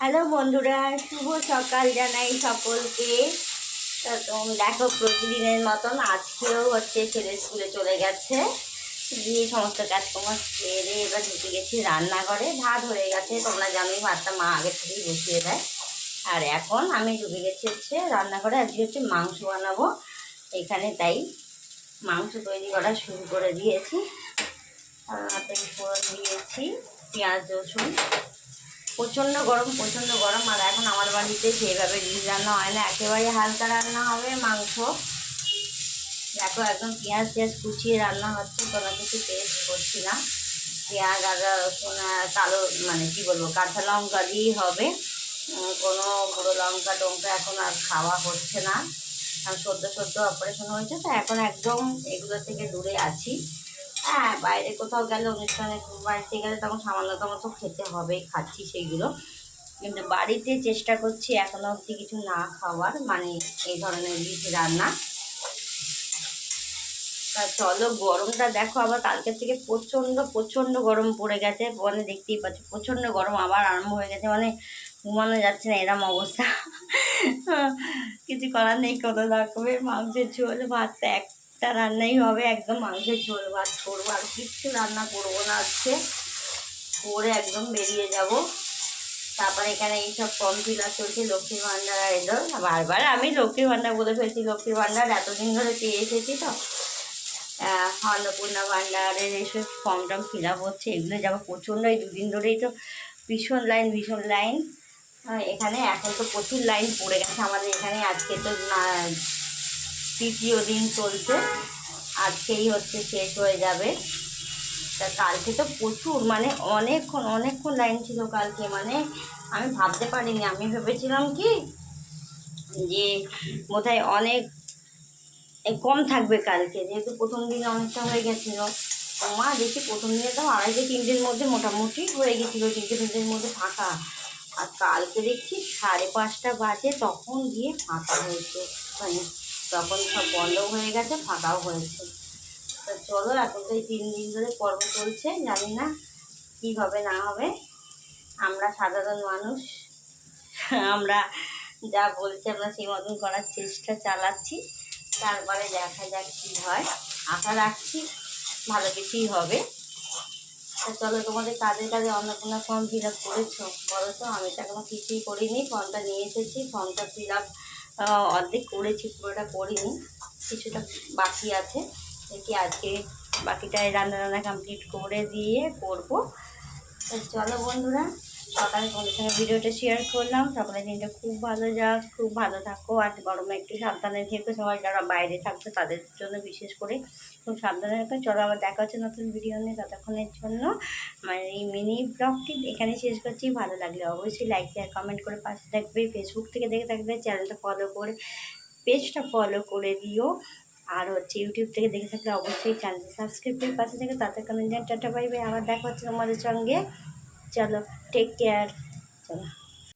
Hello বন্ধুরা, শুভ সকাল জানাই সকলকে। তো দেখো, প্রতিদিনের মতন আজকেও ছেলে স্কুলে চলে গেছে, গিয়ে সমস্ত কাজকর্ম সেরে এবার ঢুকে গেছি রান্নাঘরে। ভাত হয়ে গেছে, তোমরা জানোই ভাতটা মা আগে থেকেই বসিয়ে দেয়। আর এখন আমি ঢুকে গেছি রান্নাঘরে। আজকে মাংস বানাবো এখানে, তাই মাংস তৈরি করা শুরু করে দিয়েছি। হাতে ফোড়ন দিয়েছি, পেঁয়াজ রসুন। প্রচণ্ড গরম। আর এখন আমার বাড়িতে সেইভাবে রিচ রান্না হয় না, একেবারে হালকা রান্না হবে মাংস। দেখো, একদম পেঁয়াজ কুচিয়ে রান্না হচ্ছে, কোনো কিছু পেস্ট করছি না। পেঁয়াজ, আদা, রসুন, কালো কি বলবো, কাঁচা লঙ্কা দিয়েই হবে। কোনো গুঁড়ো লঙ্কা টঙ্কা এখন আর খাওয়া হচ্ছে না, কারণ সদ্য অপারেশন হয়েছে, তো এখন একদম এগুলো থেকে দূরে আছি। হ্যাঁ, বাইরে কোথাও গেলে, অনুষ্ঠানে বাড়িতে গেলে তখন সামান্যতম তো খেতে হবেই, খাচ্ছি সেইগুলো। কিন্তু বাড়িতে চেষ্টা করছি এখনো অবধি কিছু না খাওয়ার, এই ধরনের রান্না। তা চলো, গরমটা দেখো, আবার কালকের থেকে প্রচণ্ড গরম পড়ে গেছে। দেখতেই পাচ্ছি প্রচণ্ড গরম আবার আরম্ভ হয়ে গেছে, ঘুমানো যাচ্ছে না, এরম অবস্থা। কিছু করার নেই, কত রাখবে। মাংসের ঝোল ভাতটা একটা রান্নাই হবে, একদম মাংসের ঝোল ভাত করবো, আর কিচ্ছু রান্না করবো না আজকে। করে একদম বেরিয়ে যাব। তারপরে এখানে এইসব ফর্ম ফিল আপ চলছে, লক্ষ্মীর ভাণ্ডার আর এদের। বারবার আমি লক্ষ্মীর ভাণ্ডার বলে ফেলছি, লক্ষ্মীর ভাণ্ডার এতদিন ধরে পেয়ে এসেছি, তো অন্নপূর্ণা ভাণ্ডারের এইসব ফর্ম টর্ম ফিল আপ হচ্ছে, এগুলো যাবো প্রচণ্ড। এই দুদিন ধরেই তো ভীষণ লাইন। এখানে এখন তো প্রচুর লাইন পড়ে গেছে আমাদের এখানে। আজকে তো তৃতীয় দিন চলছে, আজকেই শেষ হয়ে যাবে। তা কালকে তো প্রচুর, অনেকক্ষণ লাইন ছিল কালকে। আমি ভাবতে পারিনি, আমি ভেবেছিলাম কি যে বোধহয় অনেক কম থাকবে কালকে, যেহেতু প্রথম দিনে অনেকটা হয়ে গেছিলো। মা দেখি প্রথম দিনে তো 2.5-3 মধ্যে মোটামুটি হয়ে গেছিলো, 3-4 মধ্যে ফাঁকা। আর কালকে দেখছি 5:30 বাজে, তখন গিয়ে ফাঁকা হয়েছে। তখন সব বন্ধ হয়ে গেছে, ফাঁকাও হয়েছে। তো চলো, এখন তো এই 3 দিন ধরে পর্ব চলছে, জানি না কী হবে না হবে। আমরা সাধারণ মানুষ, আমরা যা বলছি আমরা সেই মতন করার চেষ্টা চালাচ্ছি। তারপরে দেখা যাক কী হয়, আশা রাখছি ভালো কিছুই হবে। তো চলো, তোমাদের কাজে অন্নপূর্ণা ফর্ম ফিল আপ করেছো বলো তো? আমি তো এখনো কিছুই করিনি। ফর্মটা নিয়ে এসেছি, ফর্মটা ফিল আপ অর্ধেক করেছি, পুরোটা করিনি, কিছুটা বাকি আছে। দেখি আজকে বাকিটাই রান্না কমপ্লিট করে দিয়ে করবো। তো চলো বন্ধুরা, সকালে তোমাদের সঙ্গে ভিডিওটা শেয়ার করলাম। সকালের দিনটা খুব ভালো যাক, খুব ভালো থাকো। আর গরমে একটু সাবধানে থেকো, সবাই যারা বাইরে থাকবে তাদের জন্য বিশেষ করে খুব সাবধানে থাকো। চলো, আবার দেখা হচ্ছে নতুন ভিডিও নিয়ে। ততক্ষণের জন্য এই মিনি ব্লগটি এখানে শেষ করছি। ভালো লাগলে অবশ্যই লাইক শেয়ার কমেন্ট করে পাশে থাকবে। ফেসবুক থেকে দেখে থাকবে, চ্যানেলটা ফলো করে, পেজটা ফলো করে দিও। আর ইউটিউব থেকে দেখে থাকলে অবশ্যই চ্যানেলটা সাবস্ক্রাইব করে পাশে থেকে। ততক্ষণের জন্য টাটা বাই বাই, আবার দেখা হচ্ছে তোমাদের সঙ্গে। চলো, টেক কেয়ার। চলো।